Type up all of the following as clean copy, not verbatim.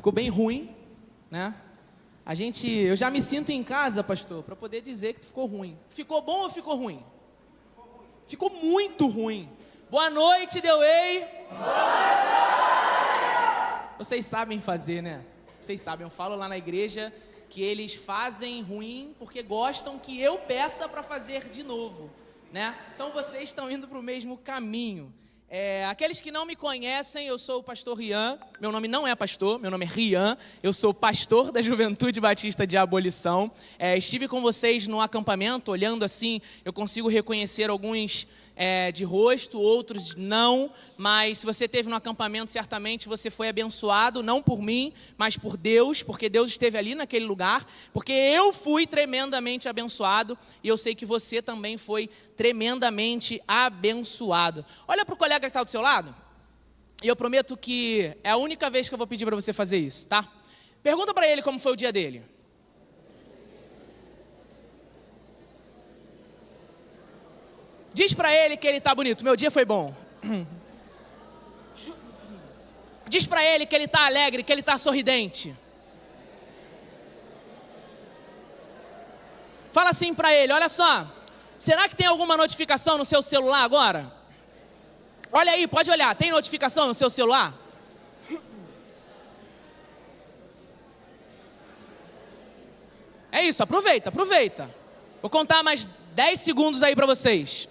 ficou bem ruim, né? Eu já me sinto em casa, pastor, para poder dizer que ficou ruim. Ficou bom ou ficou ruim? Ficou muito ruim. Boa noite, Dewey. Vocês sabem fazer, né? Vocês sabem, eu falo lá na igreja que eles fazem ruim porque gostam que eu peça para fazer de novo, né? Então vocês estão indo para o mesmo caminho. Aqueles que não me conhecem, eu sou o pastor Rian. Meu nome não é pastor, meu nome é Rian. Eu sou pastor da Juventude Batista de Abolição. Estive com vocês no acampamento, olhando assim, eu consigo reconhecer alguns de rosto, outros não. Mas se você esteve no acampamento, certamente você foi abençoado, não por mim, mas por Deus, porque Deus esteve ali naquele lugar, porque eu fui tremendamente abençoado e eu sei que você também foi tremendamente abençoado. Olha para o colega que está do seu lado, e eu prometo que é a única vez que eu vou pedir para você fazer isso, tá? Pergunta para ele como foi o dia dele. Diz para ele que ele está bonito. Meu dia foi bom. Diz para ele que ele está alegre, que ele está sorridente. Fala assim para ele, olha só. Será que tem alguma notificação no seu celular agora? Olha aí, pode olhar. Tem notificação no seu celular? É isso, aproveita. Vou contar mais 10 segundos aí para vocês.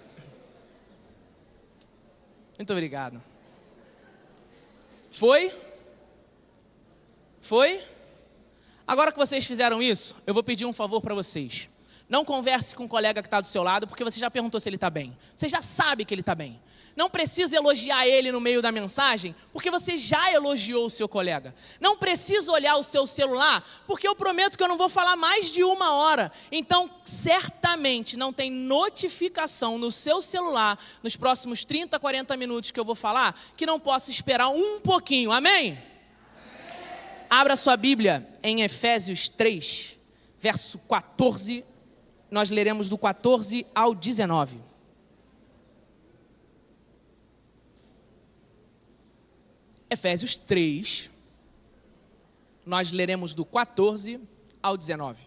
Muito obrigado. Foi? Agora que vocês fizeram isso, eu vou pedir um favor para vocês. Não converse com o colega que está do seu lado, porque você já perguntou se ele está bem. Você já sabe que ele está bem. Não precisa elogiar ele no meio da mensagem, porque você já elogiou o seu colega. Não precisa olhar o seu celular, porque eu prometo que eu não vou falar mais de 1 hora. Então, certamente não tem notificação no seu celular, nos próximos 30, 40 minutos que eu vou falar, que não possa esperar um pouquinho. Amém? Abra sua Bíblia em Efésios 3, verso 14. Nós leremos do 14 ao 19. Efésios 3, nós leremos do 14 ao 19.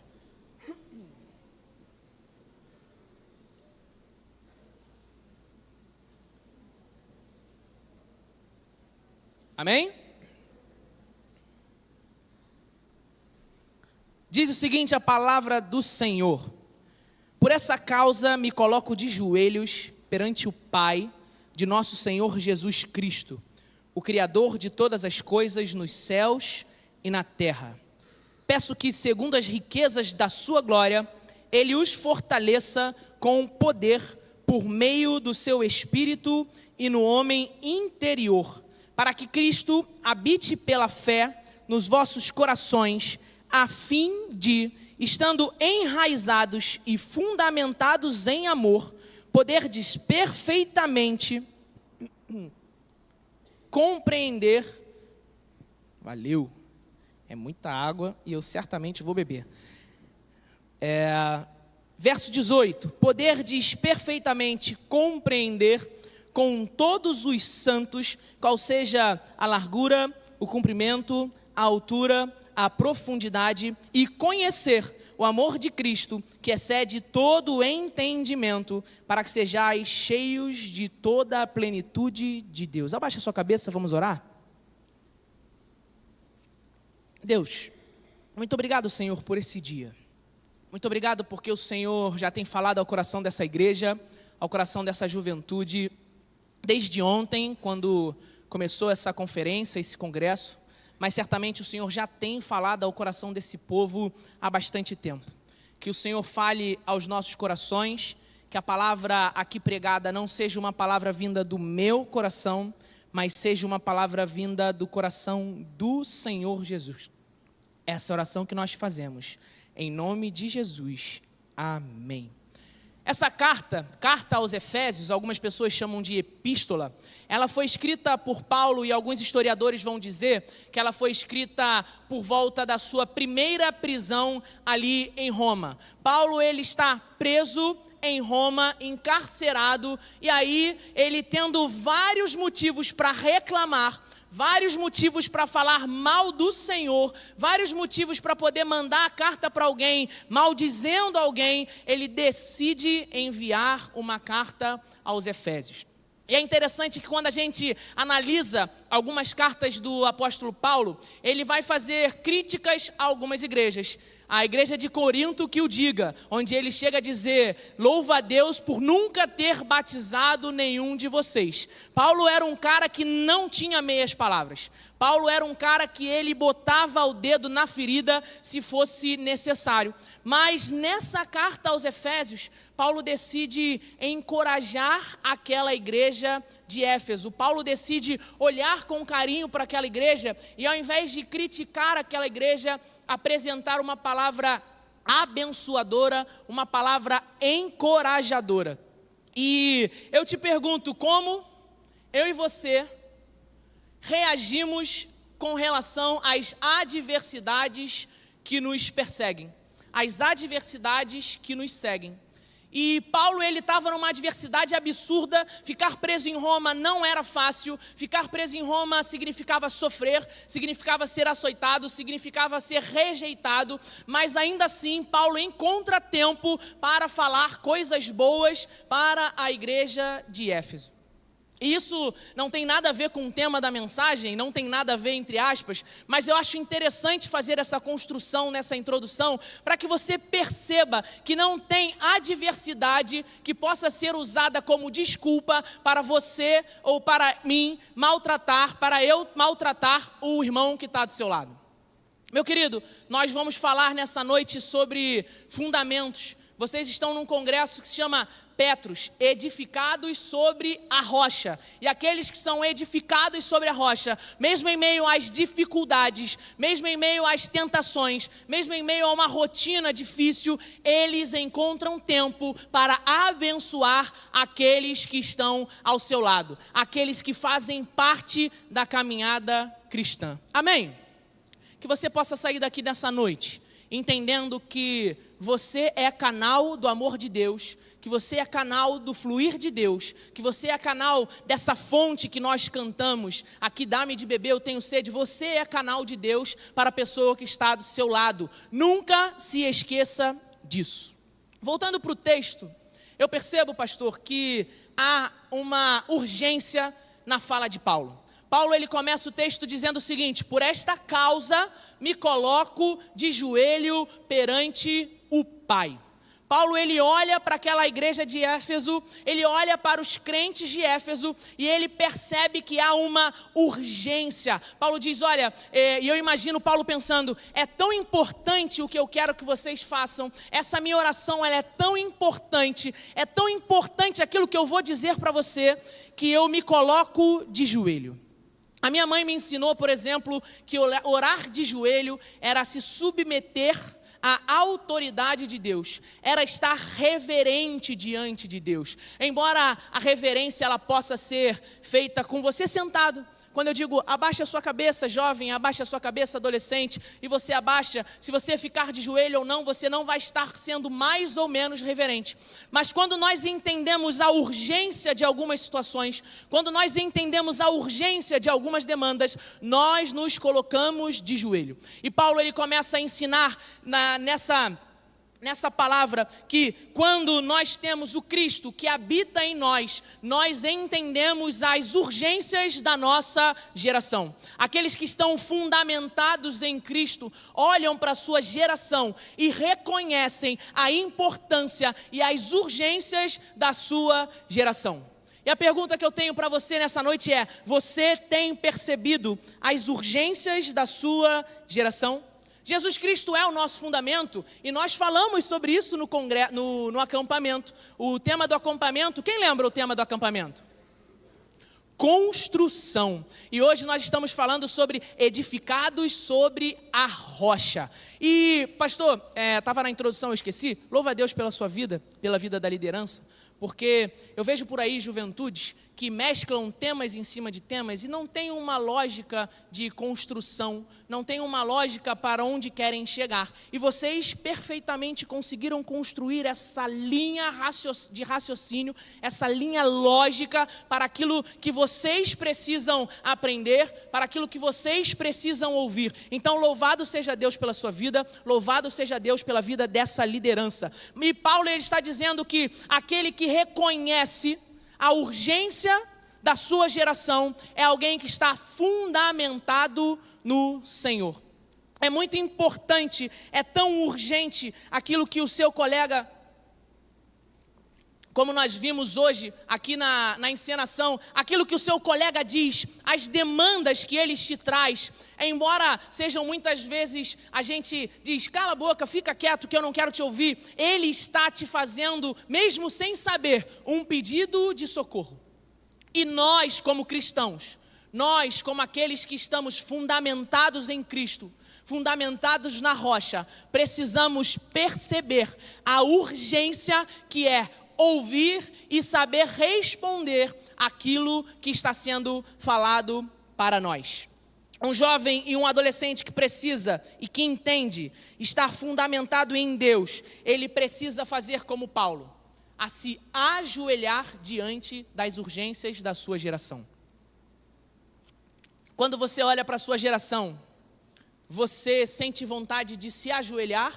Amém? Diz o seguinte a palavra do Senhor: por essa causa me coloco de joelhos perante o Pai de nosso Senhor Jesus Cristo, o Criador de todas as coisas nos céus e na terra. Peço que, segundo as riquezas da sua glória, Ele os fortaleça com poder por meio do seu Espírito e no homem interior, para que Cristo habite pela fé nos vossos corações, a fim de, estando enraizados e fundamentados em amor, poderdes perfeitamente compreender. Valeu, é muita água e eu certamente vou beber. Verso 18: poderdes perfeitamente compreender com todos os santos qual seja a largura, o comprimento, a altura, a profundidade, e conhecer o amor de Cristo, que excede todo o entendimento, para que sejais cheios de toda a plenitude de Deus. Abaixa a sua cabeça, vamos orar? Deus, muito obrigado, Senhor, por esse dia. Muito obrigado porque o Senhor já tem falado ao coração dessa igreja, ao coração dessa juventude, desde ontem, quando começou essa conferência, esse congresso. Mas certamente o Senhor já tem falado ao coração desse povo há bastante tempo. Que o Senhor fale aos nossos corações, que a palavra aqui pregada não seja uma palavra vinda do meu coração, mas seja uma palavra vinda do coração do Senhor Jesus. Essa é a oração que nós fazemos, em nome de Jesus. Amém. Essa carta aos Efésios, algumas pessoas chamam de epístola, ela foi escrita por Paulo e alguns historiadores vão dizer que ela foi escrita por volta da sua primeira prisão ali em Roma. Paulo, ele está preso em Roma, encarcerado, e aí ele tendo vários motivos para reclamar, vários motivos para falar mal do Senhor, vários motivos para poder mandar a carta para alguém, maldizendo alguém, ele decide enviar uma carta aos Efésios. E é interessante que quando a gente analisa algumas cartas do apóstolo Paulo, ele vai fazer críticas a algumas igrejas. A igreja de Corinto que o diga, onde ele chega a dizer: louva a Deus por nunca ter batizado nenhum de vocês. Paulo era um cara que não tinha meias palavras. Paulo era um cara que ele botava o dedo na ferida se fosse necessário. Mas nessa carta aos Efésios, Paulo decide encorajar aquela igreja de Éfeso. Paulo decide olhar com carinho para aquela igreja e, ao invés de criticar aquela igreja, apresentar uma palavra abençoadora, uma palavra encorajadora. E eu te pergunto, como eu e você reagimos com relação às adversidades que nos perseguem, às adversidades que nos seguem? E Paulo, ele estava numa adversidade absurda. Ficar preso em Roma não era fácil. Ficar preso em Roma significava sofrer, significava ser açoitado, significava ser rejeitado. Mas ainda assim, Paulo encontra tempo para falar coisas boas para a igreja de Éfeso. E isso não tem nada a ver com o tema da mensagem, não tem nada a ver entre aspas, mas eu acho interessante fazer essa construção nessa introdução, para que você perceba que não tem adversidade que possa ser usada como desculpa para você ou para mim para eu maltratar o irmão que está do seu lado. Meu querido, nós vamos falar nessa noite sobre fundamentos. Vocês estão num congresso que se chama Petros, edificados sobre a rocha. E aqueles que são edificados sobre a rocha, mesmo em meio às dificuldades, mesmo em meio às tentações, mesmo em meio a uma rotina difícil, eles encontram tempo para abençoar aqueles que estão ao seu lado, aqueles que fazem parte da caminhada cristã. Amém? Que você possa sair daqui nessa noite entendendo que você é canal do amor de Deus, que você é canal do fluir de Deus, que você é canal dessa fonte que nós cantamos, aqui dá-me de beber, eu tenho sede. Você é canal de Deus para a pessoa que está do seu lado. Nunca se esqueça disso. Voltando para o texto, eu percebo, pastor, que há uma urgência na fala de Paulo. Paulo, ele começa o texto dizendo o seguinte: por esta causa me coloco de joelho perante o Pai. Paulo, ele olha para aquela igreja de Éfeso, ele olha para os crentes de Éfeso e ele percebe que há uma urgência. Paulo diz, olha, e eu imagino Paulo pensando, é tão importante o que eu quero que vocês façam, essa minha oração ela é tão importante aquilo que eu vou dizer para você, que eu me coloco de joelho. A minha mãe me ensinou, por exemplo, que orar de joelho era se submeter à autoridade de Deus, era estar reverente diante de Deus. Embora a reverência ela possa ser feita com você sentado. Quando eu digo, abaixa a sua cabeça, jovem, abaixa a sua cabeça, adolescente, e você abaixa, se você ficar de joelho ou não, você não vai estar sendo mais ou menos reverente. Mas quando nós entendemos a urgência de algumas situações, quando nós entendemos a urgência de algumas demandas, nós nos colocamos de joelho. E Paulo, ele começa a ensinar nessa palavra, que quando nós temos o Cristo que habita em nós, nós entendemos as urgências da nossa geração. Aqueles que estão fundamentados em Cristo, olham para a sua geração e reconhecem a importância e as urgências da sua geração. E a pergunta que eu tenho para você nessa noite é, você tem percebido as urgências da sua geração? Jesus Cristo é o nosso fundamento e nós falamos sobre isso no acampamento. O tema do acampamento, quem lembra o tema do acampamento? Construção. E hoje nós estamos falando sobre edificados sobre a rocha. E pastor, estava na introdução, eu esqueci, louva a Deus pela sua vida, pela vida da liderança, porque eu vejo por aí juventudes que mesclam temas em cima de temas e não tem uma lógica de construção, não tem uma lógica para onde querem chegar. E vocês perfeitamente conseguiram construir essa linha de raciocínio, essa linha lógica para aquilo que vocês precisam aprender, para aquilo que vocês precisam ouvir. Então, louvado seja Deus pela sua vida, louvado seja Deus pela vida dessa liderança. E Paulo ele está dizendo que aquele que reconhece a urgência da sua geração é alguém que está fundamentado no Senhor. É muito importante, é tão urgente aquilo que o seu colega, como nós vimos hoje aqui na encenação, aquilo que o seu colega diz, as demandas que ele te traz, embora sejam muitas vezes, a gente diz, cala a boca, fica quieto que eu não quero te ouvir, ele está te fazendo, mesmo sem saber, um pedido de socorro. E nós como cristãos, nós como aqueles que estamos fundamentados em Cristo, fundamentados na rocha, precisamos perceber a urgência que é ouvir e saber responder aquilo que está sendo falado para nós. Um jovem e um adolescente que precisa e que entende estar fundamentado em Deus, ele precisa fazer como Paulo, a se ajoelhar diante das urgências da sua geração. Quando você olha para a sua geração, você sente vontade de se ajoelhar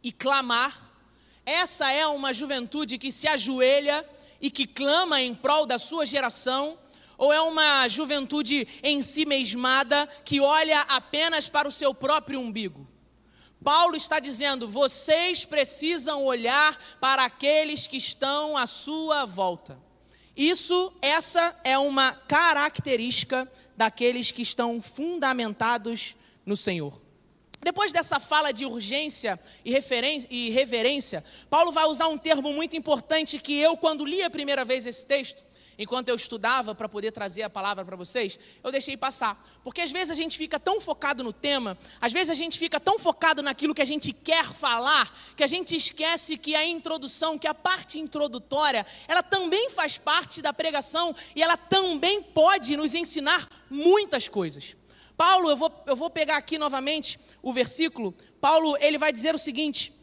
e clamar. Essa é uma juventude que se ajoelha e que clama em prol da sua geração, ou é uma juventude em si mesmada que olha apenas para o seu próprio umbigo? Paulo está dizendo, vocês precisam olhar para aqueles que estão à sua volta. Essa é uma característica daqueles que estão fundamentados no Senhor. Depois dessa fala de urgência e reverência, Paulo vai usar um termo muito importante que eu, quando li a primeira vez esse texto, enquanto eu estudava para poder trazer a palavra para vocês, eu deixei passar. Porque às vezes a gente fica tão focado no tema, às vezes a gente fica tão focado naquilo que a gente quer falar, que a gente esquece que a introdução, que a parte introdutória, ela também faz parte da pregação e ela também pode nos ensinar muitas coisas. Paulo, eu vou pegar aqui novamente o versículo. Paulo, ele vai dizer o seguinte: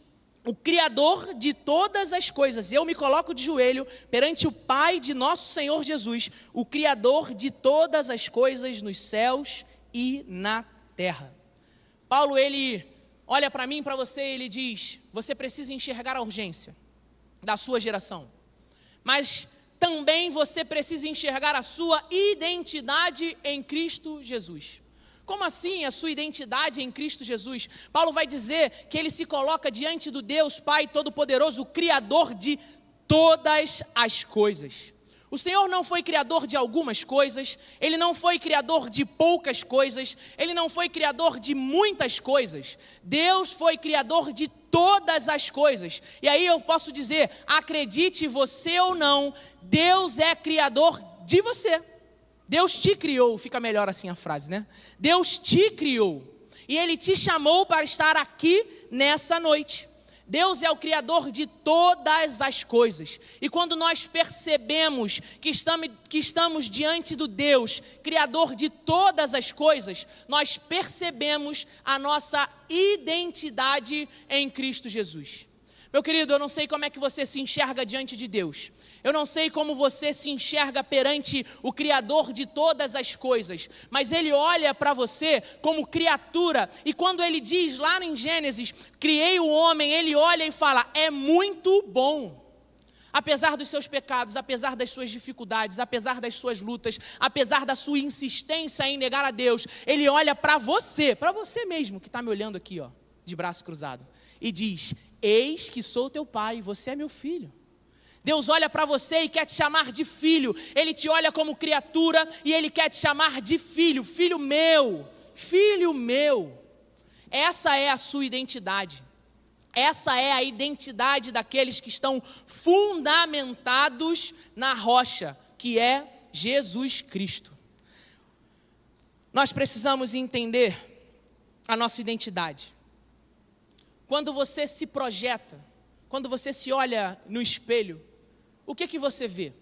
o Criador de todas as coisas, eu me coloco de joelho perante o Pai de nosso Senhor Jesus, o Criador de todas as coisas nos céus e na terra. Paulo, ele olha para mim e para você e ele diz, você precisa enxergar a urgência da sua geração, mas também você precisa enxergar a sua identidade em Cristo Jesus. Como assim a sua identidade em Cristo Jesus? Paulo vai dizer que ele se coloca diante do Deus Pai Todo-Poderoso, o Criador de todas as coisas. O Senhor não foi criador de algumas coisas, Ele não foi criador de poucas coisas, Ele não foi criador de muitas coisas. Deus foi criador de todas as coisas. E aí eu posso dizer, acredite você ou não, Deus é criador de você. Deus te criou, fica melhor assim a frase, né? Deus te criou e Ele te chamou para estar aqui nessa noite. Deus é o Criador de todas as coisas. E quando nós percebemos que estamos diante do Deus, Criador de todas as coisas, nós percebemos a nossa identidade em Cristo Jesus. Meu querido, eu não sei como é que você se enxerga diante de Deus. Eu não sei como você se enxerga perante o Criador de todas as coisas. Mas Ele olha para você como criatura. E quando Ele diz lá em Gênesis, criei o homem, Ele olha e fala, é muito bom. Apesar dos seus pecados, apesar das suas dificuldades, apesar das suas lutas, apesar da sua insistência em negar a Deus, Ele olha para você mesmo que está me olhando aqui, ó, de braço cruzado, e diz, eis que sou teu pai, você é meu filho. Deus olha para você e quer te chamar de filho. Ele te olha como criatura e Ele quer te chamar de filho. Filho meu, filho meu. Essa é a sua identidade. Essa é a identidade daqueles que estão fundamentados na rocha, que é Jesus Cristo. Nós precisamos entender a nossa identidade. Quando você se projeta, quando você se olha no espelho, o que você vê?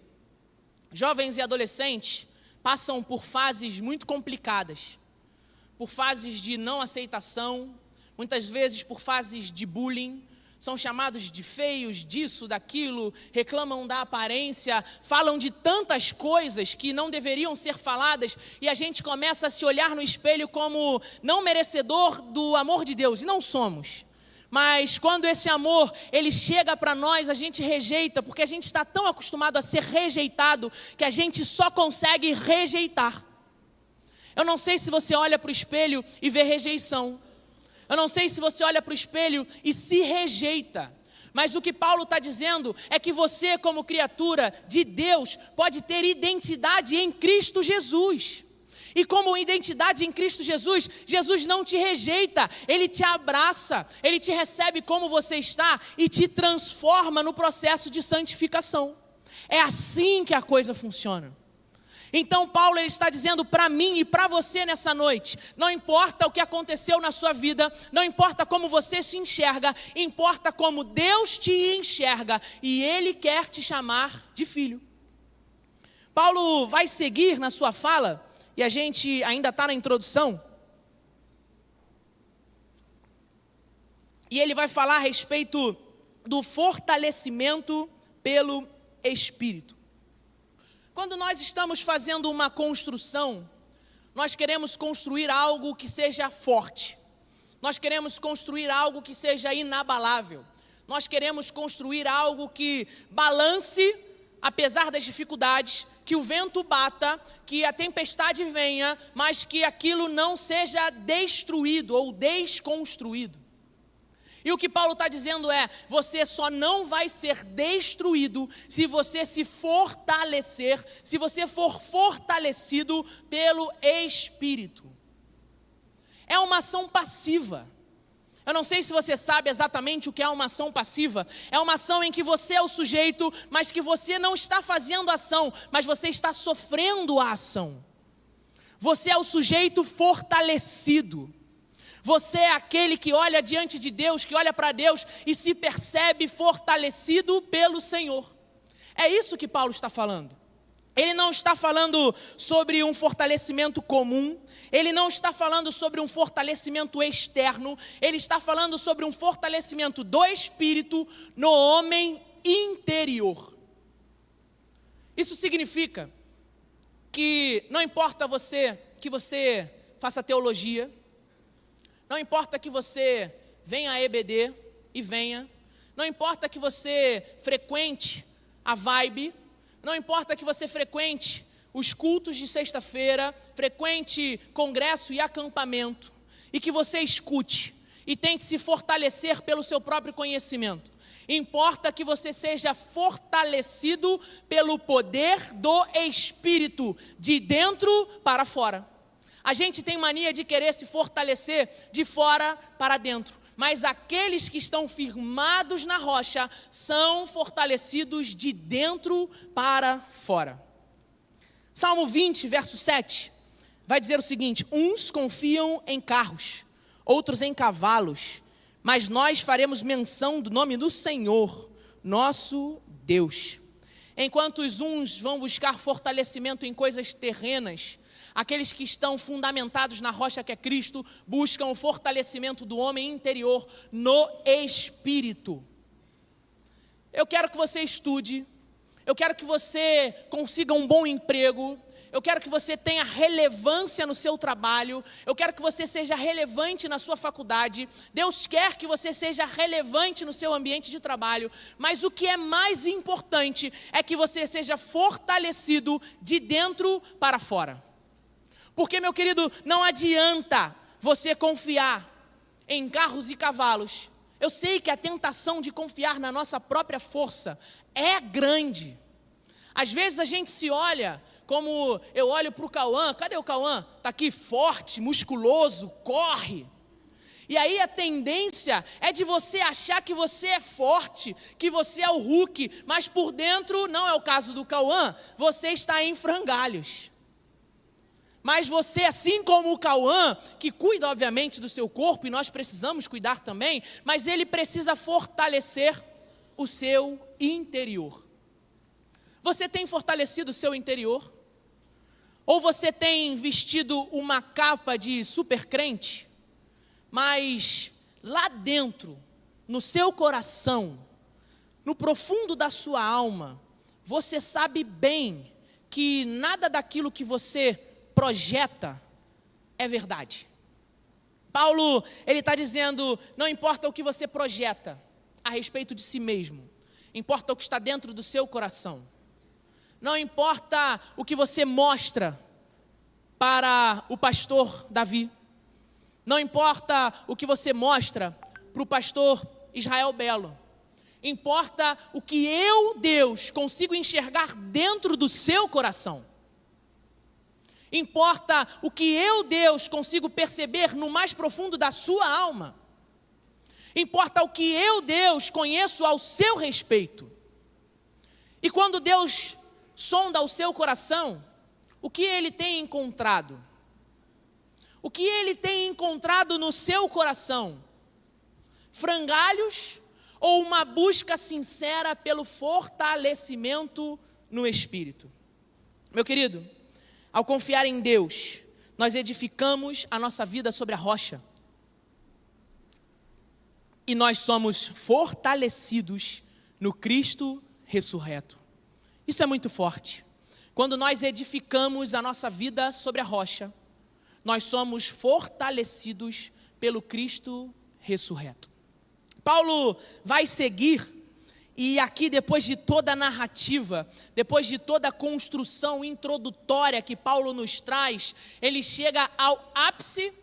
Jovens e adolescentes passam por fases muito complicadas, por fases de não aceitação, muitas vezes por fases de bullying, são chamados de feios, disso, daquilo, reclamam da aparência, falam de tantas coisas que não deveriam ser faladas, e a gente começa a se olhar no espelho como não merecedor do amor de Deus, e não somos. Mas quando esse amor, ele chega para nós, a gente rejeita, porque a gente está tão acostumado a ser rejeitado, que a gente só consegue rejeitar. Eu não sei se você olha para o espelho e vê rejeição. Eu não sei se você olha para o espelho e se rejeita. Mas o que Paulo está dizendo é que você, como criatura de Deus, pode ter identidade em Cristo Jesus. E como identidade em Cristo Jesus, Jesus não te rejeita, Ele te abraça, Ele te recebe como você está e te transforma no processo de santificação. É assim que a coisa funciona. Então Paulo ele está dizendo para mim e para você nessa noite, não importa o que aconteceu na sua vida, não importa como você se enxerga, importa como Deus te enxerga e Ele quer te chamar de filho. Paulo vai seguir na sua fala, e a gente ainda está na introdução, e ele vai falar a respeito do fortalecimento pelo Espírito. Quando nós estamos fazendo uma construção, nós queremos construir algo que seja forte. Nós queremos construir algo que seja inabalável. Nós queremos construir algo que balance, apesar das dificuldades, que o vento bata, que a tempestade venha, mas que aquilo não seja destruído ou desconstruído. E o que Paulo está dizendo é, você só não vai ser destruído se você se fortalecer, se você for fortalecido pelo Espírito. É uma ação passiva. Eu não sei se você sabe exatamente o que é uma ação passiva. É uma ação em que você é o sujeito, mas que você não está fazendo ação, mas você está sofrendo a ação. Você é o sujeito fortalecido. Você é aquele que olha diante de Deus, que olha para Deus e se percebe fortalecido pelo Senhor. É isso que Paulo está falando. Ele não está falando sobre um fortalecimento comum, ele não está falando sobre um fortalecimento externo, ele está falando sobre um fortalecimento do Espírito no homem interior. Isso significa que não importa que você faça teologia, não importa que você venha a EBD e venha, não importa que você frequente a Vibe, não importa que você frequente os cultos de sexta-feira, frequente congresso e acampamento, e que você escute e tente se fortalecer pelo seu próprio conhecimento. Importa que você seja fortalecido pelo poder do Espírito, de dentro para fora. A gente tem mania de querer se fortalecer de fora para dentro, mas aqueles que estão firmados na rocha são fortalecidos de dentro para fora. Salmo 20, verso 7, vai dizer o seguinte: uns confiam em carros, outros em cavalos, mas nós faremos menção do nome do Senhor, nosso Deus. Enquanto os uns vão buscar fortalecimento em coisas terrenas, aqueles que estão fundamentados na rocha que é Cristo, buscam o fortalecimento do homem interior no Espírito. Eu quero que você estude, eu quero que você consiga um bom emprego, eu quero que você tenha relevância no seu trabalho, eu quero que você seja relevante na sua faculdade, Deus quer que você seja relevante no seu ambiente de trabalho, mas o que é mais importante é que você seja fortalecido de dentro para fora. Porque, meu querido, não adianta você confiar em carros e cavalos. Eu sei que a tentação de confiar na nossa própria força é grande. Às vezes a gente se olha, como eu olho para o Cauã, cadê o Cauã? Está aqui forte, musculoso, corre. E aí a tendência é de você achar que você é forte, que você é o Hulk, mas por dentro, não é o caso do Cauã, você está em frangalhos. Mas você, assim como o Cauã, que cuida obviamente do seu corpo, e nós precisamos cuidar também, mas ele precisa fortalecer o seu interior. Você tem fortalecido o seu interior? Ou você tem vestido uma capa de super crente, mas lá dentro, no seu coração, no profundo da sua alma, você sabe bem que nada daquilo que você projeta é verdade. Paulo, ele está dizendo, não importa o que você projeta a respeito de si mesmo, importa o que está dentro do seu coração. Não importa o que você mostra para o pastor Davi, não importa o que você mostra para o pastor Israel Belo, importa o que eu, Deus, consigo enxergar dentro do seu coração. Importa o que eu, Deus, consigo perceber no mais profundo da sua alma. Importa o que eu, Deus, conheço ao seu respeito. E quando Deus sonda o seu coração, o que Ele tem encontrado? O que Ele tem encontrado no seu coração? Frangalhos ou uma busca sincera pelo fortalecimento no Espírito? Meu querido, ao confiar em Deus, nós edificamos a nossa vida sobre a rocha. E nós somos fortalecidos no Cristo ressurreto. Isso é muito forte. Quando nós edificamos a nossa vida sobre a rocha, nós somos fortalecidos pelo Cristo ressurreto. Paulo vai seguir, e aqui depois de toda a narrativa, depois de toda a construção introdutória que Paulo nos traz, ele chega ao ápice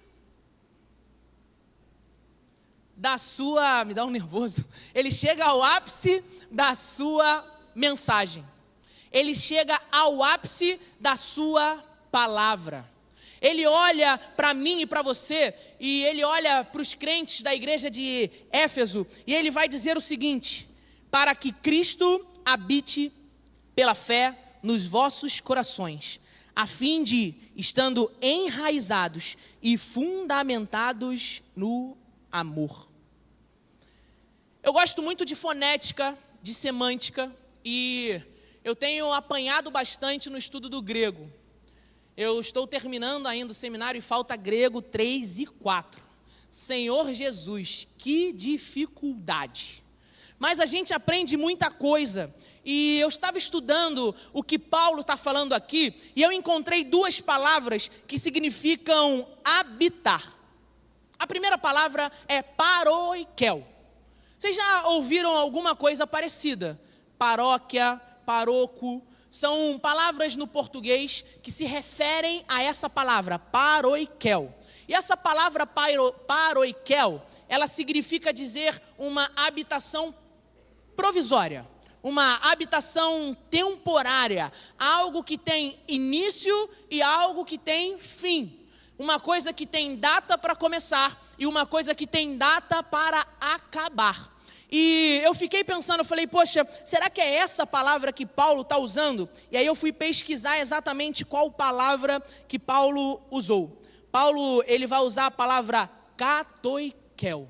da sua, me dá um nervoso, ele chega ao ápice da sua mensagem. Ele chega ao ápice da sua palavra. Ele olha para mim e para você, e ele olha para os crentes da igreja de Éfeso, e ele vai dizer o seguinte: para que Cristo habite pela fé nos vossos corações, a fim de, estando enraizados e fundamentados no amor. Eu gosto muito de fonética, de semântica, e eu tenho apanhado bastante no estudo do grego. Eu estou terminando ainda o seminário e falta grego 3 e 4. Senhor Jesus, que dificuldade! Mas a gente aprende muita coisa. E eu estava estudando o que Paulo está falando aqui, e eu encontrei duas palavras que significam habitar. A primeira palavra é paroikel. Vocês já ouviram alguma coisa parecida? Paróquia, paroco, são palavras no português que se referem a essa palavra, paroikel. E essa palavra paroikel, ela significa dizer uma habitação provisória, uma habitação temporária, algo que tem início e algo que tem fim. Uma coisa que tem data para começar e uma coisa que tem data para acabar. E eu fiquei pensando, eu falei, poxa, será que é essa palavra que Paulo está usando? E aí eu fui pesquisar exatamente qual palavra que Paulo usou. Paulo, ele vai usar a palavra katoikel.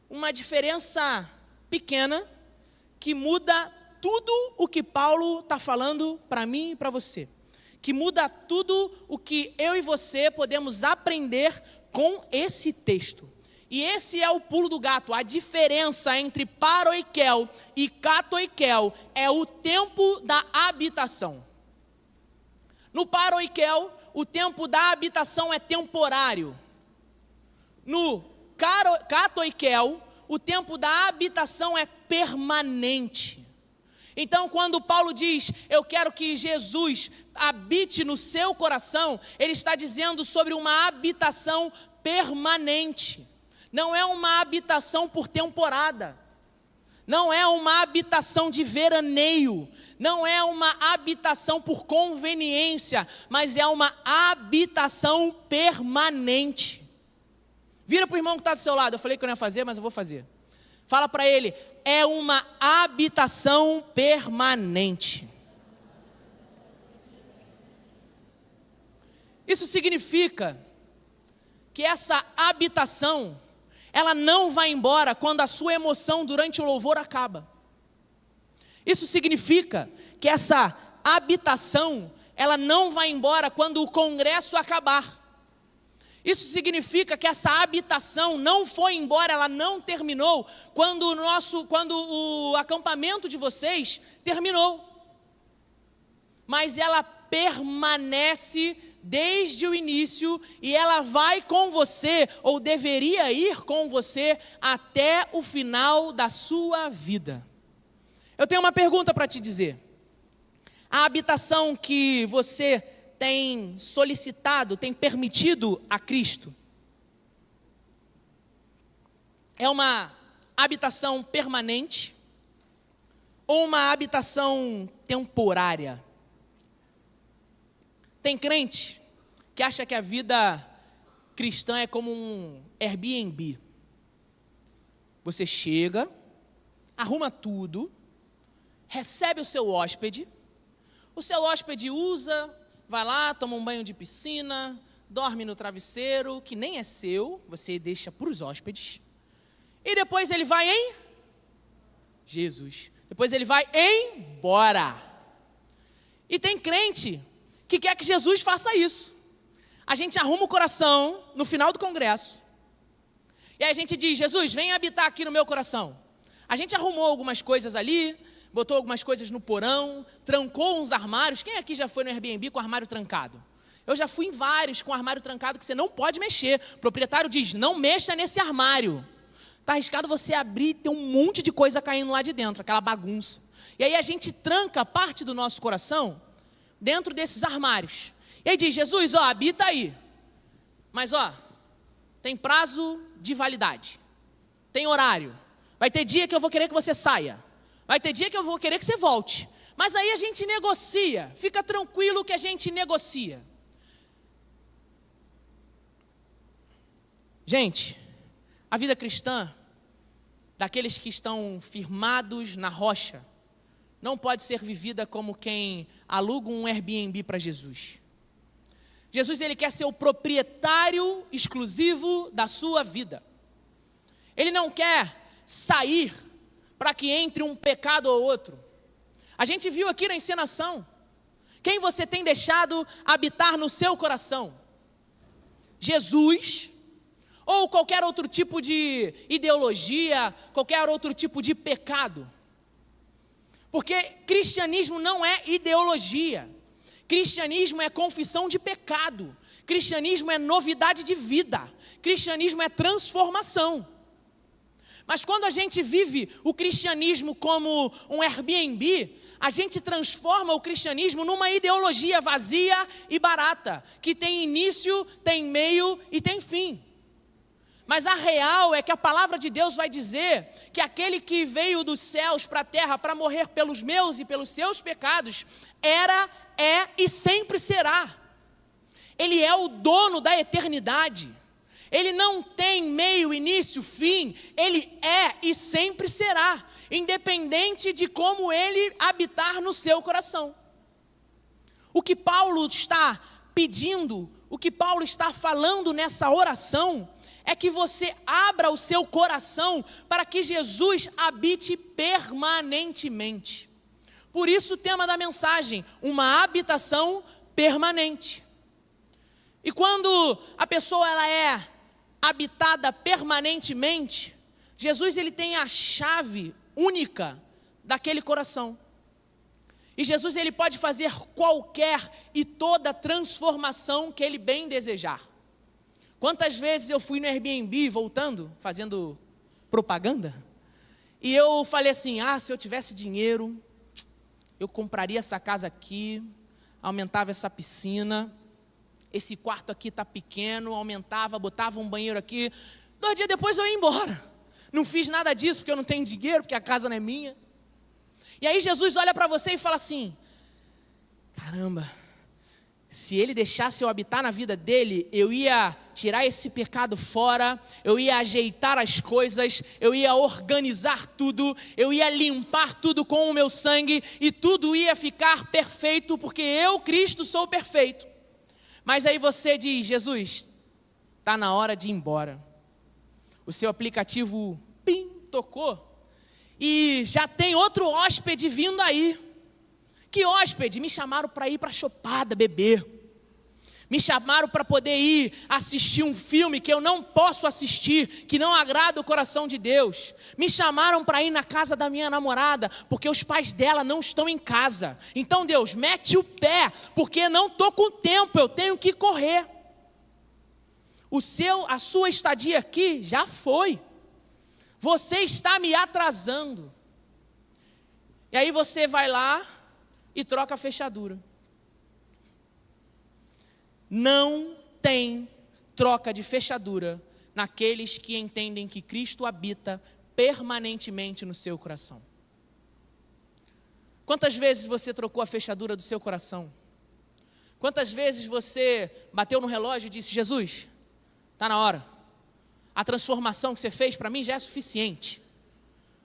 Uma diferença pequena que muda tudo o que Paulo está falando para mim e para você. Que muda tudo o que eu e você podemos aprender com esse texto. E esse é o pulo do gato. A diferença entre paroikel e katoikel é o tempo da habitação. No paroikel, o tempo da habitação é temporário. No katoikel, o tempo da habitação é permanente. Então, quando Paulo diz, eu quero que Jesus habite no seu coração, ele está dizendo sobre uma habitação permanente. Não é uma habitação por temporada. Não é uma habitação de veraneio. Não é uma habitação por conveniência, mas é uma habitação permanente. Vira para o irmão que está do seu lado. Eu falei que eu não ia fazer, mas eu vou fazer. Fala para ele, é uma habitação permanente. Isso significa que essa habitação, ela não vai embora quando a sua emoção durante o louvor acaba. Isso significa que essa habitação, ela não vai embora quando o congresso acabar. Isso significa que essa habitação não foi embora, ela não terminou quando o acampamento de vocês terminou. Mas ela permanece desde o início e ela vai com você, ou deveria ir com você, até o final da sua vida. Eu tenho uma pergunta para te dizer. A habitação que você tem solicitado, tem permitido a Cristo, é uma habitação permanente ou uma habitação temporária? Tem crente que acha que a vida cristã é como um Airbnb. Você chega, arruma tudo, recebe o seu hóspede usa, vai lá, toma um banho de piscina, dorme no travesseiro, que nem é seu, você deixa para os hóspedes. E depois ele vai em Jesus. Depois ele vai embora. E tem crente que quer que Jesus faça isso. A gente arruma o coração no final do congresso. E aí a gente diz, Jesus, vem habitar aqui no meu coração. A gente arrumou algumas coisas ali, botou algumas coisas no porão, trancou uns armários. Quem aqui já foi no Airbnb com armário trancado? Eu já fui em vários com armário trancado que você não pode mexer. O proprietário diz, não mexa nesse armário. Está arriscado você abrir e ter um monte de coisa caindo lá de dentro, aquela bagunça. E aí a gente tranca parte do nosso coração dentro desses armários. E aí diz, Jesus, habita aí. Mas tem prazo de validade. Tem horário. Vai ter dia que eu vou querer que você saia. Vai ter dia que eu vou querer que você volte. Mas aí a gente negocia. Fica tranquilo que a gente negocia. Gente, a vida cristã, daqueles que estão firmados na rocha, não pode ser vivida como quem aluga um Airbnb para Jesus. Jesus, ele quer ser o proprietário exclusivo da sua vida. Ele não quer sair para que entre um pecado ou outro. A gente viu aqui na encenação. Quem você tem deixado habitar no seu coração? Jesus ou qualquer outro tipo de ideologia, qualquer outro tipo de pecado? Porque cristianismo não é ideologia. Cristianismo é confissão de pecado. Cristianismo é novidade de vida. Cristianismo é transformação. Mas quando a gente vive o cristianismo como um Airbnb, a gente transforma o cristianismo numa ideologia vazia e barata, que tem início, tem meio e tem fim. Mas a real é que a palavra de Deus vai dizer que aquele que veio dos céus para a terra para morrer pelos meus e pelos seus pecados, era, é e sempre será. Ele é o dono da eternidade. Ele não tem meio, início, fim. Ele é e sempre será, independente de como ele habitar no seu coração. O que Paulo está pedindo, o que Paulo está falando nessa oração, é que você abra o seu coração para que Jesus habite permanentemente. Por isso o tema da mensagem, uma habitação permanente. E quando a pessoa ela é habitada permanentemente, Jesus ele tem a chave única daquele coração. E Jesus ele pode fazer qualquer e toda transformação que ele bem desejar. Quantas vezes eu fui no Airbnb, voltando, fazendo propaganda, e eu falei assim, se eu tivesse dinheiro, eu compraria essa casa aqui, aumentava essa piscina, esse quarto aqui está pequeno, aumentava, botava um banheiro aqui, 2 dias depois eu ia embora. Não fiz nada disso porque eu não tenho dinheiro, porque a casa não é minha. E aí Jesus olha para você e fala assim, caramba, se ele deixasse eu habitar na vida dele, eu ia tirar esse pecado fora, eu ia ajeitar as coisas, eu ia organizar tudo, eu ia limpar tudo com o meu sangue e tudo ia ficar perfeito, porque eu, Cristo, sou perfeito. Mas aí você diz, Jesus, está na hora de ir embora. O seu aplicativo, tocou, e já tem outro hóspede vindo aí. Que hóspede? Me chamaram para ir para a chopada beber. Me chamaram para poder ir assistir um filme que eu não posso assistir, que não agrada o coração de Deus. Me chamaram para ir na casa da minha namorada, porque os pais dela não estão em casa. Então Deus, mete o pé, porque não estou com tempo, eu tenho que correr. A sua estadia aqui já foi. Você está me atrasando. E aí você vai lá e troca a fechadura. Não tem troca de fechadura naqueles que entendem que Cristo habita permanentemente no seu coração. Quantas vezes você trocou a fechadura do seu coração? Quantas vezes você bateu no relógio e disse: Jesus, está na hora. A transformação que você fez para mim já é suficiente.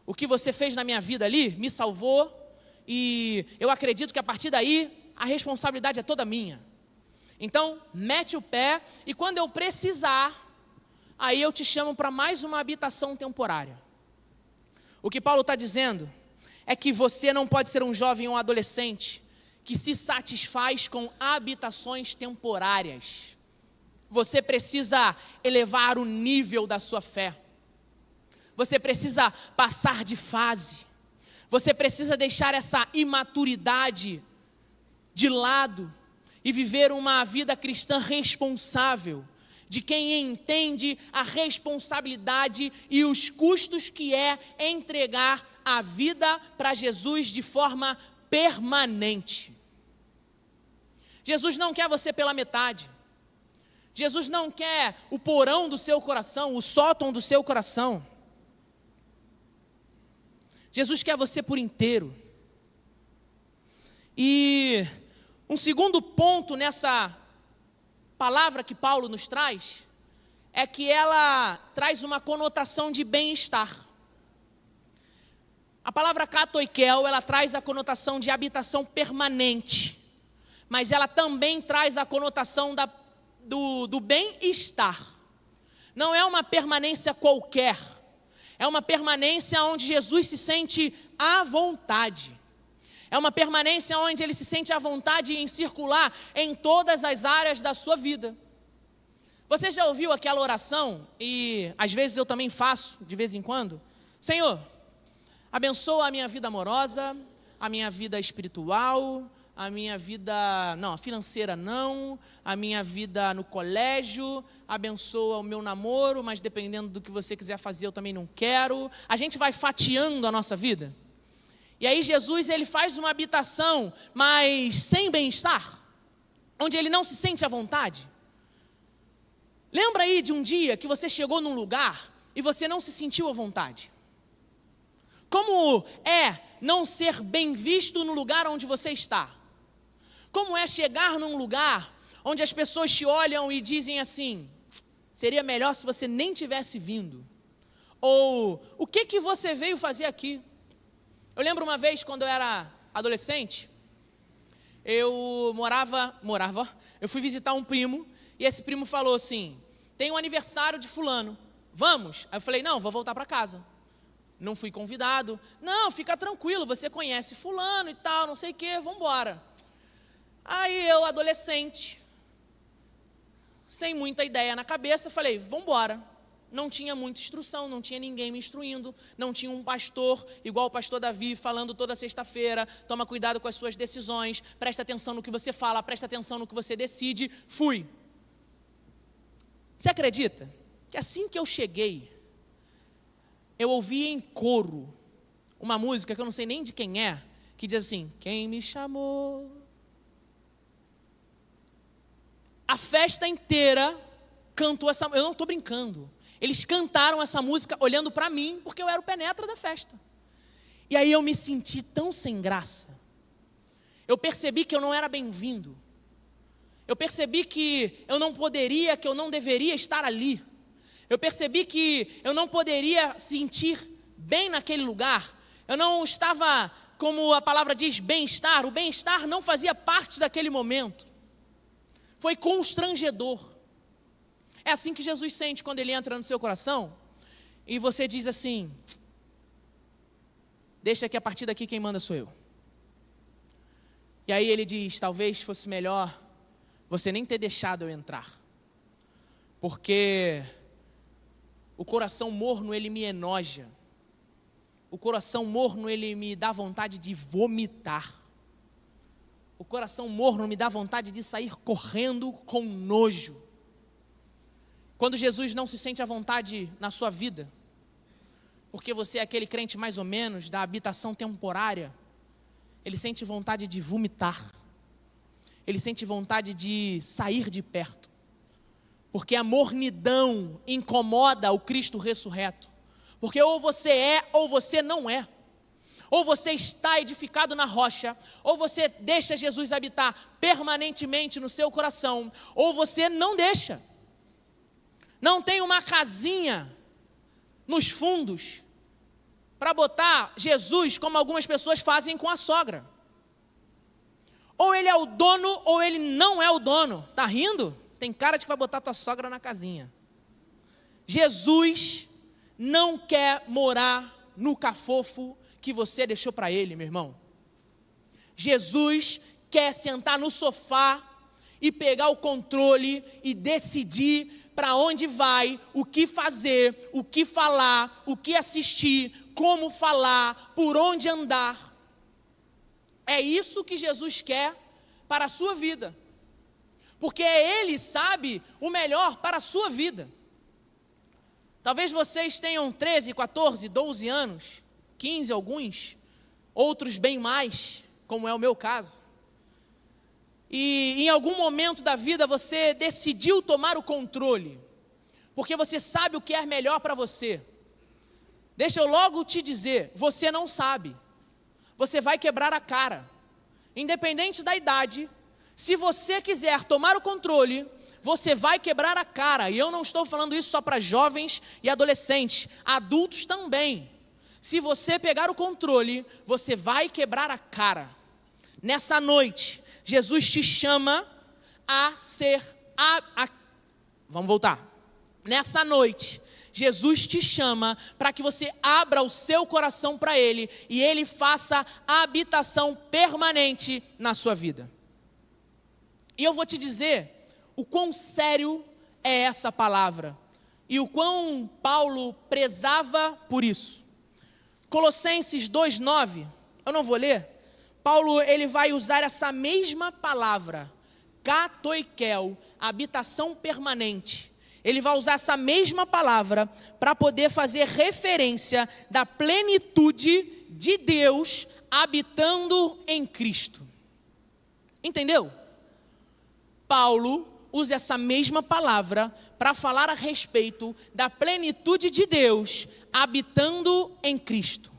O que você fez na minha vida ali me salvou e eu acredito que a partir daí a responsabilidade é toda minha. Então, mete o pé e quando eu precisar, aí eu te chamo para mais uma habitação temporária. O que Paulo está dizendo é que você não pode ser um jovem ou um adolescente que se satisfaz com habitações temporárias. Você precisa elevar o nível da sua fé. Você precisa passar de fase. Você precisa deixar essa imaturidade de lado e viver uma vida cristã responsável, de quem entende a responsabilidade e os custos que é entregar a vida para Jesus de forma permanente. Jesus não quer você pela metade. Jesus não quer o porão do seu coração, o sótão do seu coração. Jesus quer você por inteiro. E um segundo ponto nessa palavra que Paulo nos traz é que ela traz uma conotação de bem-estar. A palavra katoikel, ela traz a conotação de habitação permanente, mas ela também traz a conotação do bem-estar. Não é uma permanência qualquer, é uma permanência onde Jesus se sente à vontade. É uma permanência onde ele se sente à vontade em circular em todas as áreas da sua vida. Você já ouviu aquela oração? E às vezes eu também faço, de vez em quando. Senhor, abençoa a minha vida amorosa, a minha vida espiritual, a minha vida, não, financeira não, a minha vida no colégio, abençoa o meu namoro, mas dependendo do que você quiser fazer eu também não quero. A gente vai fatiando a nossa vida. E aí Jesus, ele faz uma habitação, mas sem bem-estar, onde ele não se sente à vontade. Lembra aí de um dia que você chegou num lugar e você não se sentiu à vontade? Como é não ser bem visto no lugar onde você está? Como é chegar num lugar onde as pessoas te olham e dizem assim: seria melhor se você nem tivesse vindo? Ou, o que você veio fazer aqui? Eu lembro uma vez, quando eu era adolescente, eu eu fui visitar um primo, e esse primo falou assim: tem um aniversário de fulano, vamos? Aí eu falei: não, vou voltar para casa. Não fui convidado. Não, fica tranquilo, você conhece fulano e tal, não sei o que, vamos embora. Aí eu, adolescente, sem muita ideia na cabeça, falei: vamos embora. Não tinha muita instrução, não tinha ninguém me instruindo, não tinha um pastor, igual o pastor Davi, falando toda sexta-feira: toma cuidado com as suas decisões, presta atenção no que você fala, presta atenção no que você decide. Fui. Você acredita que assim que eu cheguei, eu ouvi em coro uma música que eu não sei nem de quem é, que diz assim: quem me chamou? A festa inteira cantou essa música, eu não estou brincando. Eles cantaram essa música olhando para mim, porque eu era o penetra da festa. E aí eu me senti tão sem graça. Eu percebi que eu não era bem-vindo. Eu percebi que eu não poderia, que eu não deveria estar ali. Eu percebi que eu não poderia sentir bem naquele lugar. Eu não estava, como a palavra diz, bem-estar. O bem-estar não fazia parte daquele momento. Foi constrangedor. É assim que Jesus sente quando ele entra no seu coração e você diz assim: deixa que a partir daqui quem manda sou eu. E aí ele diz, talvez fosse melhor você nem ter deixado eu entrar. Porque o coração morno, ele me enoja. O coração morno, ele me dá vontade de vomitar. O coração morno me dá vontade de sair correndo com nojo. Quando Jesus não se sente à vontade na sua vida, porque você é aquele crente mais ou menos, da habitação temporária, ele sente vontade de vomitar. Ele sente vontade de sair de perto. Porque a mornidão incomoda o Cristo ressurreto. Porque ou você é ou você não é. Ou você está edificado na rocha, ou você deixa Jesus habitar permanentemente no seu coração, ou você não deixa. Não tem uma casinha nos fundos para botar Jesus como algumas pessoas fazem com a sogra. Ou ele é o dono ou ele não é o dono. Tá rindo? Tem cara de que vai botar tua sogra na casinha. Jesus não quer morar no cafofo que você deixou para ele, meu irmão. Jesus quer sentar no sofá e pegar o controle e decidir para onde vai, o que fazer, o que falar, o que assistir, como falar, por onde andar. É isso que Jesus quer para a sua vida. Porque Ele sabe o melhor para a sua vida. Talvez vocês tenham 13, 14, 12 anos, 15 alguns, outros bem mais, como é o meu caso. E em algum momento da vida você decidiu tomar o controle, porque você sabe o que é melhor para você. Deixa eu logo te dizer, você não sabe. Você vai quebrar a cara. Independente da idade, se você quiser tomar o controle, você vai quebrar a cara. E eu não estou falando isso só para jovens e adolescentes, adultos também. Se você pegar o controle, você vai quebrar a cara. Nessa noite, Jesus te chama a ser... Vamos voltar. Nessa noite, Jesus te chama para que você abra o seu coração para Ele e Ele faça a habitação permanente na sua vida. E eu vou te dizer o quão sério é essa palavra e o quão Paulo prezava por isso. Colossenses 2:9, eu não vou ler. Paulo, ele vai usar essa mesma palavra, katoikel, habitação permanente. Ele vai usar essa mesma palavra para poder fazer referência da plenitude de Deus habitando em Cristo. Entendeu? Paulo usa essa mesma palavra para falar a respeito da plenitude de Deus habitando em Cristo.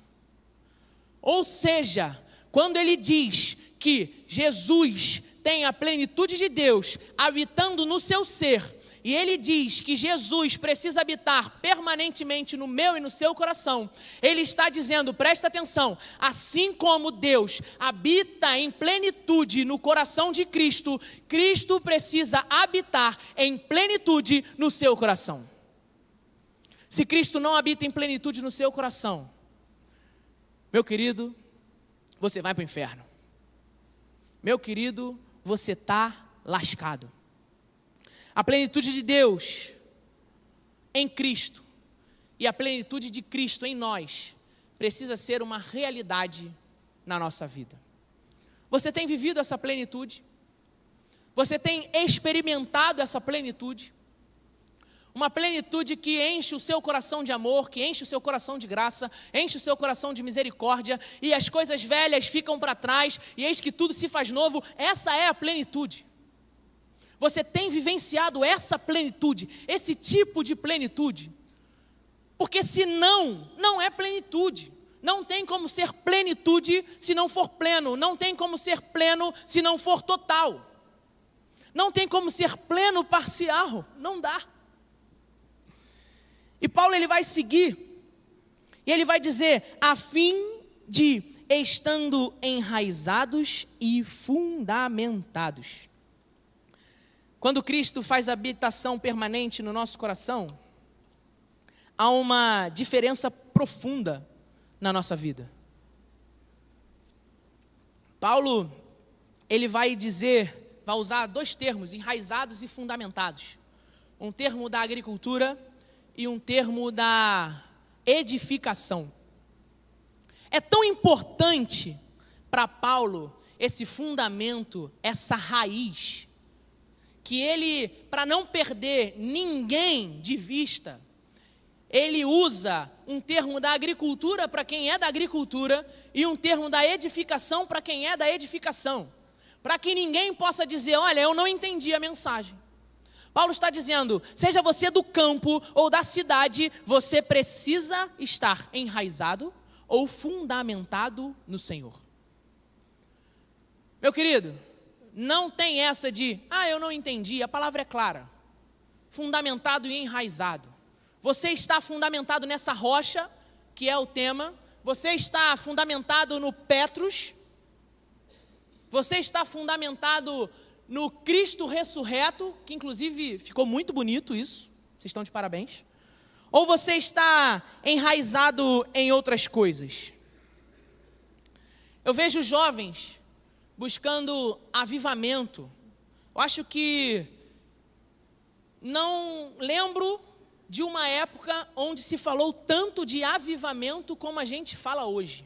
Ou seja, quando ele diz que Jesus tem a plenitude de Deus habitando no seu ser, e ele diz que Jesus precisa habitar permanentemente no meu e no seu coração, ele está dizendo, presta atenção, assim como Deus habita em plenitude no coração de Cristo, Cristo precisa habitar em plenitude no seu coração. Se Cristo não habita em plenitude no seu coração, meu querido, você vai para o inferno. Meu querido, você está lascado. A plenitude de Deus em Cristo e a plenitude de Cristo em nós precisa ser uma realidade na nossa vida. Você tem vivido essa plenitude? Você tem experimentado essa plenitude? Uma plenitude que enche o seu coração de amor, que enche o seu coração de graça, enche o seu coração de misericórdia, e as coisas velhas ficam para trás, e eis que tudo se faz novo. Essa é a plenitude. Você tem vivenciado essa plenitude, esse tipo de plenitude? Porque senão, não é plenitude. Não tem como ser plenitude se não for pleno. Não tem como ser pleno se não for total. Não tem como ser pleno parcial. Não dá. E Paulo, ele vai seguir. E ele vai dizer, a fim de, estando enraizados e fundamentados. Quando Cristo faz habitação permanente no nosso coração, há uma diferença profunda na nossa vida. Paulo, ele vai usar dois termos, enraizados e fundamentados. Um termo da agricultura e um termo da edificação. É tão importante para Paulo esse fundamento, essa raiz, que ele, para não perder ninguém de vista, ele usa um termo da agricultura para quem é da agricultura e um termo da edificação para quem é da edificação, para que ninguém possa dizer, olha, eu não entendi a mensagem. Paulo está dizendo, seja você do campo ou da cidade, você precisa estar enraizado ou fundamentado no Senhor. Meu querido, não tem essa de, eu não entendi, a palavra é clara. Fundamentado e enraizado. Você está fundamentado nessa rocha, que é o tema. Você está fundamentado no Petrus. Você está fundamentado no Cristo ressurreto, que inclusive ficou muito bonito isso. Vocês estão de parabéns. Ou você está enraizado em outras coisas? Eu vejo jovens buscando avivamento. Eu acho que não lembro de uma época onde se falou tanto de avivamento como a gente fala hoje.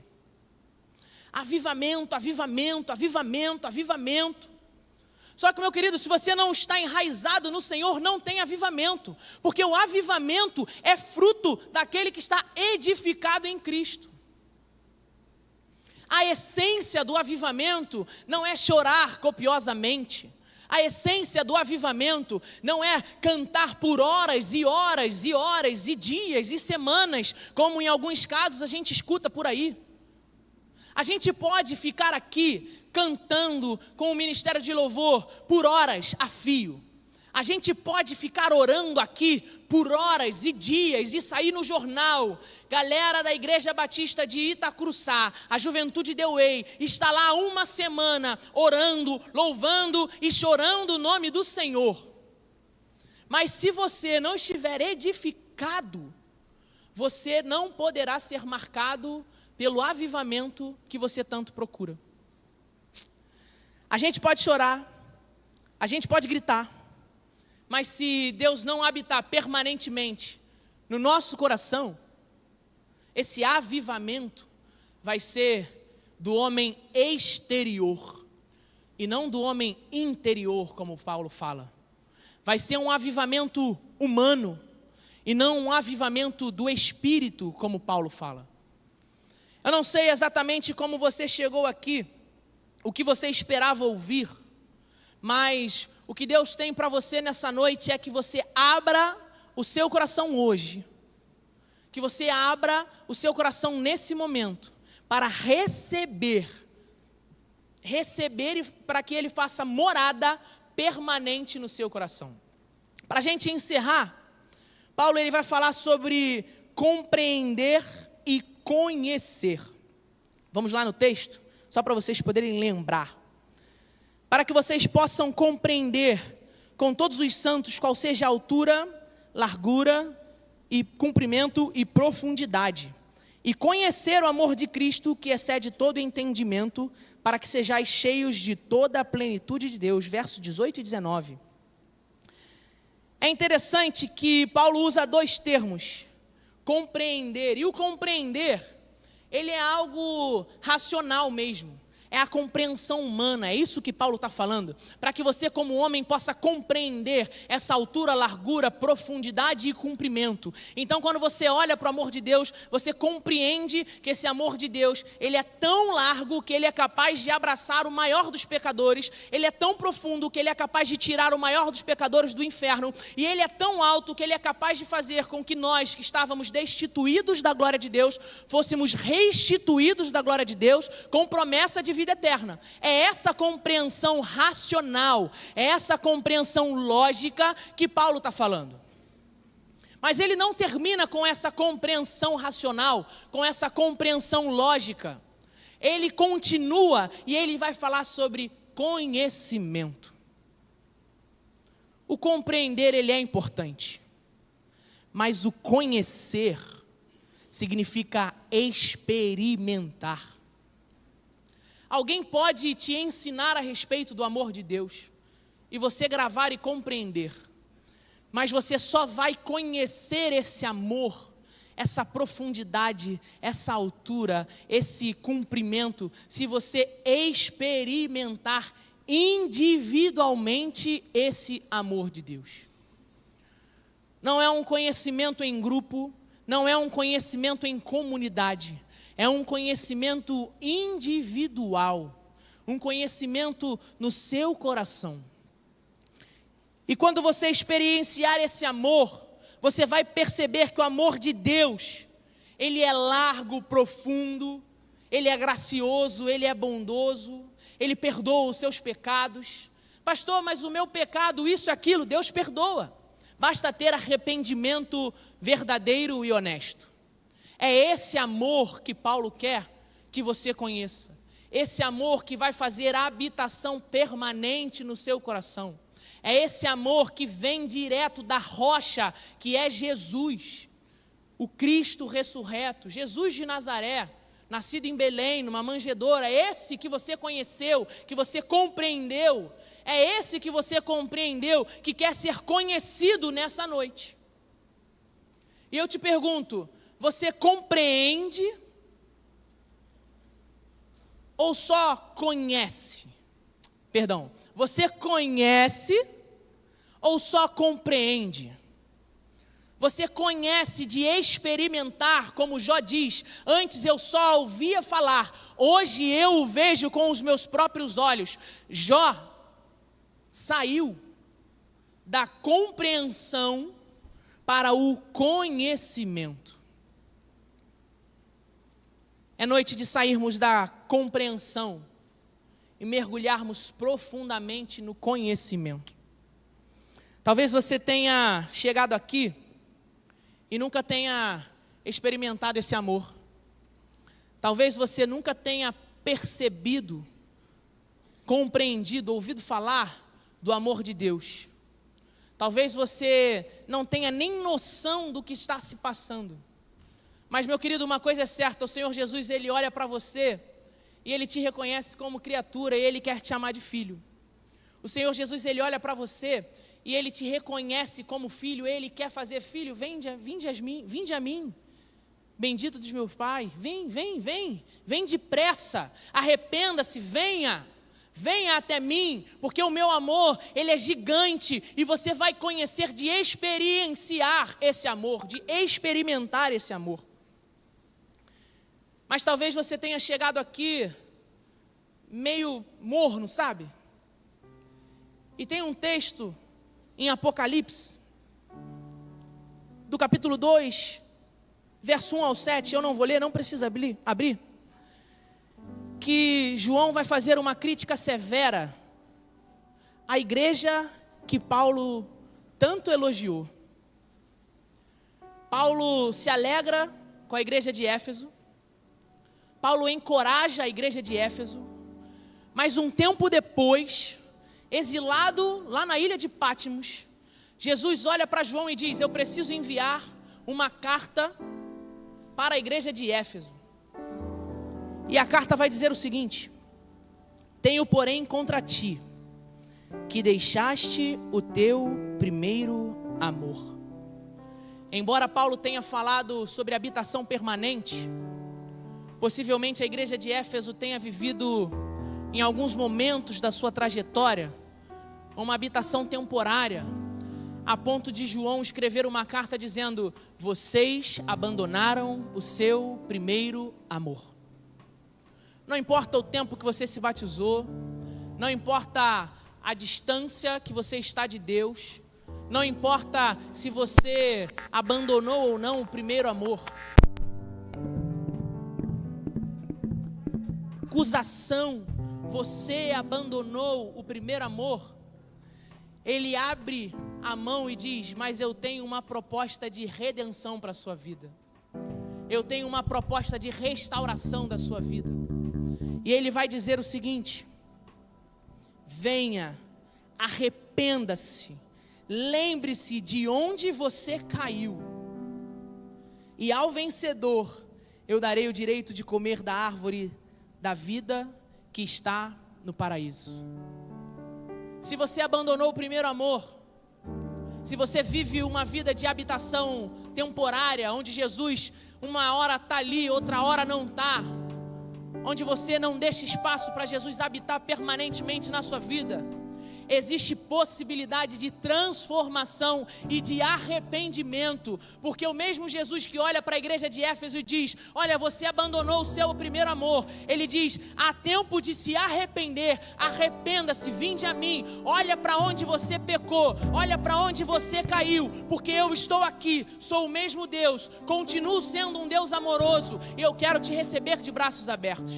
Avivamento, avivamento, avivamento, avivamento. Só que, meu querido, se você não está enraizado no Senhor, não tem avivamento. Porque o avivamento é fruto daquele que está edificado em Cristo. A essência do avivamento não é chorar copiosamente. A essência do avivamento não é cantar por horas e horas e horas e dias e semanas, como em alguns casos a gente escuta por aí. A gente pode ficar aqui cantando com o ministério de louvor por horas a fio. A gente pode ficar orando aqui por horas e dias e sair no jornal. Galera da Igreja Batista de Itacuruçá, a Juventude Deu Way, está lá uma semana orando, louvando e chorando o nome do Senhor. Mas se você não estiver edificado, você não poderá ser marcado pelo avivamento que você tanto procura. A gente pode chorar, a gente pode gritar, mas se Deus não habitar permanentemente no nosso coração, esse avivamento vai ser do homem exterior e não do homem interior, como Paulo fala. Vai ser um avivamento humano e não um avivamento do espírito, como Paulo fala. Eu não sei exatamente como você chegou aqui, o que você esperava ouvir, mas o que Deus tem para você nessa noite é que você abra o seu coração hoje, que você abra o seu coração nesse momento, para receber e para que Ele faça morada permanente no seu coração. Para a gente encerrar, Paulo ele vai falar sobre compreender e conhecer. Vamos lá no texto, só para vocês poderem lembrar. Para que vocês possam compreender com todos os santos qual seja a altura, largura e comprimento e profundidade, e conhecer o amor de Cristo que excede todo entendimento, para que sejais cheios de toda a plenitude de Deus. Versos 18 e 19. É interessante que Paulo usa dois termos, compreender, e o compreender, ele é algo racional mesmo. É a compreensão humana, é isso que Paulo está falando. Para que você como homem possa compreender essa altura, largura, profundidade e comprimento. Então quando você olha para o amor de Deus, você compreende que esse amor de Deus, ele é tão largo que ele é capaz de abraçar o maior dos pecadores. Ele é tão profundo que ele é capaz de tirar o maior dos pecadores do inferno. E ele é tão alto que ele é capaz de fazer com que nós que estávamos destituídos da glória de Deus, fôssemos restituídos da glória de Deus, com promessa de vida eterna. É essa compreensão racional, é essa compreensão lógica que Paulo está falando. Mas ele não termina com essa compreensão racional, com essa compreensão lógica. Ele continua e ele vai falar sobre conhecimento. O compreender ele é importante, mas o conhecer significa experimentar. Alguém pode te ensinar a respeito do amor de Deus, e você gravar e compreender, mas você só vai conhecer esse amor, essa profundidade, essa altura, esse comprimento, se você experimentar individualmente esse amor de Deus. Não é um conhecimento em grupo, não é um conhecimento em comunidade, é um conhecimento individual, um conhecimento no seu coração. E quando você experienciar esse amor, você vai perceber que o amor de Deus, ele é largo, profundo, ele é gracioso, ele é bondoso, ele perdoa os seus pecados. Pastor, mas o meu pecado, isso e aquilo, Deus perdoa. Basta ter arrependimento verdadeiro e honesto. É esse amor que Paulo quer que você conheça. Esse amor que vai fazer habitação permanente no seu coração. É esse amor que vem direto da rocha, que é Jesus, o Cristo ressurreto, Jesus de Nazaré, nascido em Belém, numa manjedoura. É esse que você conheceu, que você compreendeu. É esse que você compreendeu, que quer ser conhecido nessa noite. E eu te pergunto, você compreende ou só conhece? Perdão, você conhece ou só compreende? Você conhece de experimentar, como Jó diz, antes eu só ouvia falar, hoje eu o vejo com os meus próprios olhos. Jó saiu da compreensão para o conhecimento. É noite de sairmos da compreensão e mergulharmos profundamente no conhecimento. Talvez você tenha chegado aqui e nunca tenha experimentado esse amor. Talvez você nunca tenha percebido, compreendido, ouvido falar do amor de Deus. Talvez você não tenha nem noção do que está se passando. Mas, meu querido, uma coisa é certa, o Senhor Jesus, Ele olha para você e Ele te reconhece como criatura e Ele quer te chamar de filho. O Senhor Jesus, Ele olha para você e Ele te reconhece como filho, Ele quer fazer, filho, vinde a mim, bendito dos meus pais, vem depressa, arrependa-se, venha até mim, porque o meu amor, ele é gigante, e você vai conhecer de experienciar esse amor, de experimentar esse amor. Mas talvez você tenha chegado aqui meio morno, sabe? E tem um texto em Apocalipse, do capítulo 2, verso 1 ao 7, eu não vou ler, não precisa abrir, que João vai fazer uma crítica severa à igreja que Paulo tanto elogiou. Paulo se alegra com a igreja de Éfeso, Paulo encoraja a igreja de Éfeso, mas um tempo depois, exilado lá na ilha de Pátimos, Jesus olha para João e diz: eu preciso enviar uma carta para a igreja de Éfeso. E a carta vai dizer o seguinte: tenho, porém, contra ti, que deixaste o teu primeiro amor. Embora Paulo tenha falado sobre habitação permanente, possivelmente a igreja de Éfeso tenha vivido, em alguns momentos da sua trajetória, uma habitação temporária, a ponto de João escrever uma carta dizendo: vocês abandonaram o seu primeiro amor. Não importa o tempo que você se batizou, não importa a distância que você está de Deus, não importa se você abandonou ou não o primeiro amor. Acusação, você abandonou o primeiro amor. Ele abre a mão e diz: mas eu tenho uma proposta de redenção para a sua vida. Eu tenho uma proposta de restauração da sua vida. E ele vai dizer o seguinte: venha, arrependa-se, lembre-se de onde você caiu, e ao vencedor eu darei o direito de comer da árvore da vida que está no paraíso. Se você abandonou o primeiro amor, se você vive uma vida de habitação temporária, onde Jesus uma hora está ali, outra hora não está, onde você não deixa espaço para Jesus habitar permanentemente na sua vida, existe possibilidade de transformação e de arrependimento, porque o mesmo Jesus que olha para a igreja de Éfeso e diz: olha, você abandonou o seu primeiro amor, ele diz: há tempo de se arrepender, arrependa-se, vinde a mim, olha para onde você pecou, olha para onde você caiu, porque eu estou aqui, sou o mesmo Deus, continuo sendo um Deus amoroso, e eu quero te receber de braços abertos.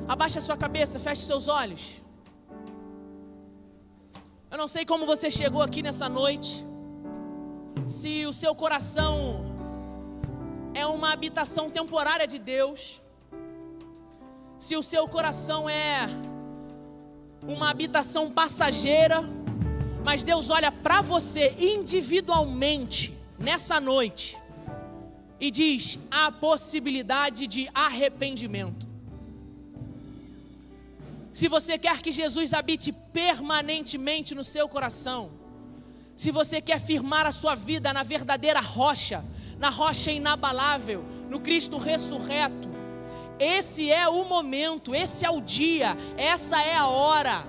Abaixe a sua cabeça, feche seus olhos. Eu não sei como você chegou aqui nessa noite, se o seu coração é uma habitação temporária de Deus, se o seu coração é uma habitação passageira, mas Deus olha para você individualmente nessa noite e diz: há possibilidade de arrependimento. Se você quer que Jesus habite permanentemente no seu coração, se você quer firmar a sua vida na verdadeira rocha, na rocha inabalável, no Cristo ressurreto, esse é o momento, esse é o dia, essa é a hora.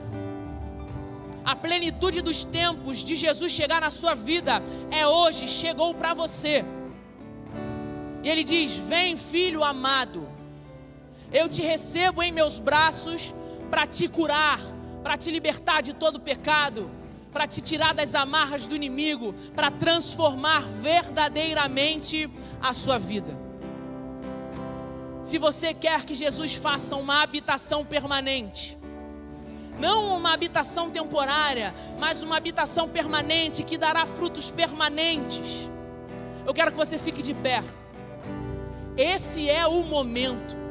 A plenitude dos tempos de Jesus chegar na sua vida é hoje, chegou para você. E ele diz: vem, filho amado, eu te recebo em meus braços, para te curar, para te libertar de todo pecado, para te tirar das amarras do inimigo, para transformar verdadeiramente a sua vida. Se você quer que Jesus faça uma habitação permanente, não uma habitação temporária, mas uma habitação permanente que dará frutos permanentes, eu quero que você fique de pé. Esse é o momento.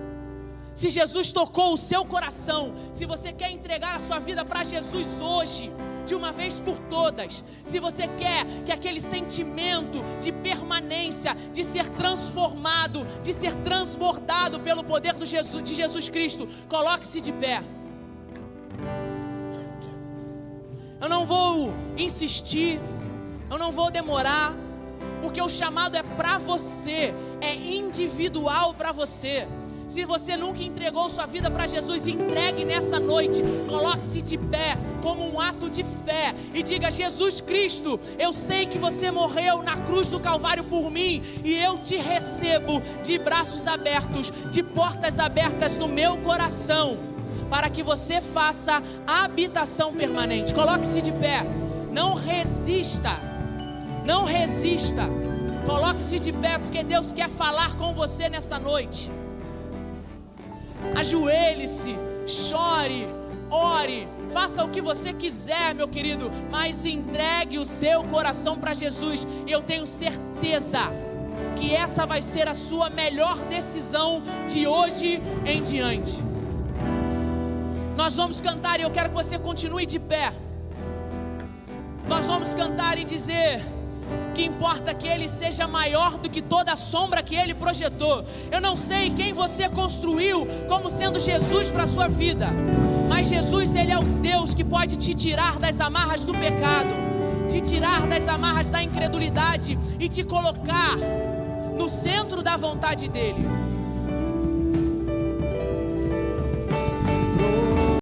Se Jesus tocou o seu coração, se você quer entregar a sua vida para Jesus hoje, de uma vez por todas, se você quer que aquele sentimento de permanência, de ser transformado, de ser transbordado pelo poder de Jesus Cristo, coloque-se de pé. Eu não vou insistir, eu não vou demorar, porque o chamado é para você, é individual para você. Se você nunca entregou sua vida para Jesus, entregue nessa noite, coloque-se de pé como um ato de fé e diga: Jesus Cristo, eu sei que você morreu na cruz do Calvário por mim, e eu te recebo de braços abertos, de portas abertas no meu coração, para que você faça habitação permanente. Coloque-se de pé, não resista, não resista, coloque-se de pé, porque Deus quer falar com você nessa noite. Ajoelhe-se, chore, ore, faça o que você quiser, meu querido, mas entregue o seu coração para Jesus, e eu tenho certeza que essa vai ser a sua melhor decisão de hoje em diante. Nós vamos cantar e eu quero que você continue de pé. Nós vamos cantar e dizer que importa que Ele seja maior do que toda a sombra que Ele projetou. Eu não sei quem você construiu como sendo Jesus para a sua vida, mas Jesus, Ele é o Deus que pode te tirar das amarras do pecado, te tirar das amarras da incredulidade e te colocar no centro da vontade dEle.